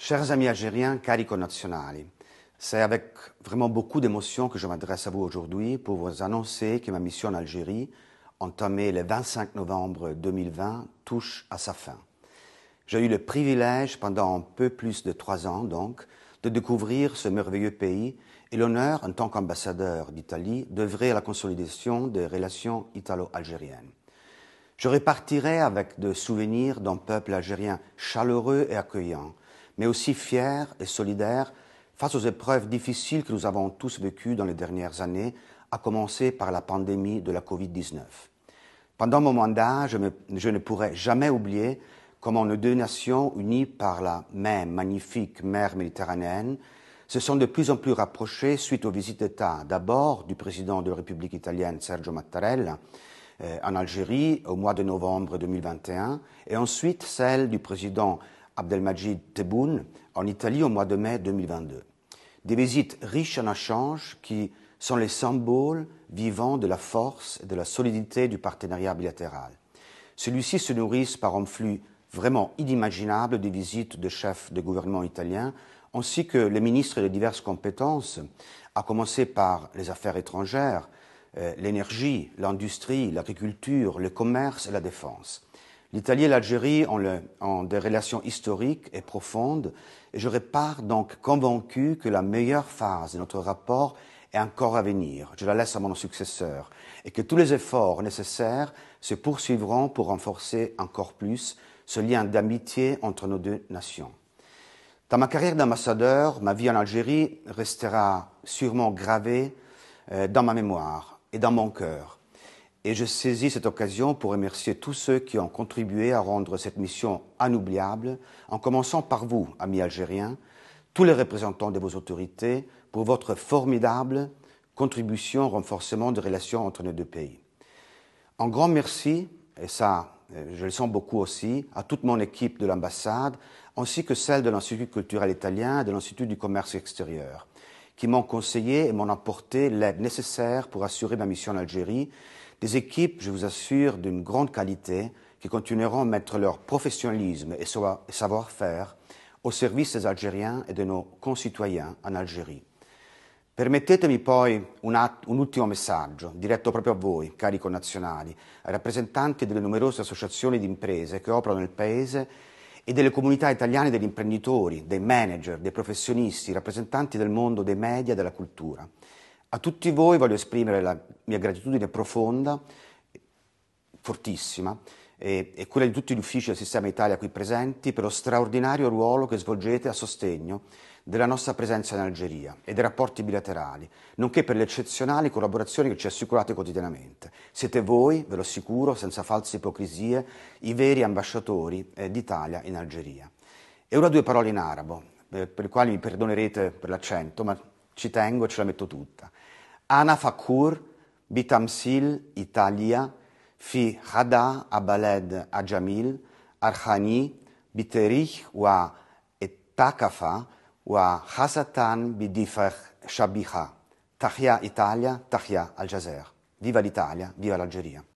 Chers amis algériens, cari connazionali, c'est avec vraiment beaucoup d'émotion que je m'adresse à vous aujourd'hui pour vous annoncer que ma mission en Algérie, entamée le 25 novembre 2020, touche à sa fin. J'ai eu le privilège, pendant un peu plus de 3 ans donc, de découvrir ce merveilleux pays et l'honneur, en tant qu'ambassadeur d'Italie, d'œuvrer à la consolidation des relations italo-algériennes. Je repartirai avec des souvenirs d'un peuple algérien chaleureux et accueillant, mais aussi fier et solidaire face aux épreuves difficiles que nous avons tous vécues dans les dernières années, à commencer par la pandémie de la Covid-19. Pendant mon mandat, je ne pourrai jamais oublier comment nos deux nations, unies par la même magnifique mer Méditerranéenne, se sont de plus en plus rapprochées suite aux visites d'État, d'abord du président de la République italienne Sergio Mattarella en Algérie au mois de novembre 2021 et ensuite celle du président Abdelmadjid Tebboune en Italie au mois de mai 2022. Des visites riches en échanges qui sont les symboles vivants de la force et de la solidité du partenariat bilatéral. Celui-ci se nourrit par un flux vraiment inimaginable de visites de chefs de gouvernement italiens, ainsi que les ministres de diverses compétences, à commencer par les affaires étrangères, l'énergie, l'industrie, l'agriculture, le commerce et la défense. L'Italie et l'Algérie ont des relations historiques et profondes, et je repars donc convaincu que la meilleure phase de notre rapport est encore à venir. Je la laisse à mon successeur, et que tous les efforts nécessaires se poursuivront pour renforcer encore plus ce lien d'amitié entre nos deux nations. Dans ma carrière d'ambassadeur, ma vie en Algérie restera sûrement gravée dans ma mémoire et dans mon cœur. Et je saisis cette occasion pour remercier tous ceux qui ont contribué à rendre cette mission inoubliable, en commençant par vous, amis algériens, tous les représentants de vos autorités, pour votre formidable contribution au renforcement des relations entre nos deux pays. Un grand merci, et ça, je le sens beaucoup aussi, à toute mon équipe de l'ambassade, ainsi que celle de l'Institut culturel italien et de l'Institut du commerce extérieur, qui m'ont conseillé et m'ont apporté l'aide nécessaire pour assurer ma mission en Algérie. Des équipes, je vous assure, d'une grande qualité, qui continueront à mettre leur professionnalisme et savoir-faire au service des Algériens et de nos concitoyens en Algérie. Permettetemi poi un ultimo messaggio, diretto proprio a voi, cari connazionali, ai rappresentanti delle numerose associazioni di imprese che operano nel Paese e delle comunità italiane degli imprenditori, dei manager, dei professionisti, rappresentanti del mondo dei media e della cultura. A tutti voi voglio esprimere la mia gratitudine profonda, fortissima, e quella di tutti gli uffici del Sistema Italia qui presenti per lo straordinario ruolo che svolgete a sostegno della nostra presenza in Algeria e dei rapporti bilaterali, nonché per le eccezionali collaborazioni che ci assicurate quotidianamente. Siete voi, ve lo assicuro, senza false ipocrisie, i veri ambasciatori d'Italia in Algeria. E ora 2 parole in arabo, per le quali mi perdonerete per l'accento, ma ci tengo e ce la metto tutta. Ana Fakur, Bitamsil, Italia, fi Hada Abaled Ajamil, Arkhani, Biterich wa Etakafa, wa Hasatan Bidifach Shabiha. Tahia Italia, Tahia Al Jazeera. Viva l'Italia, viva l'Algeria.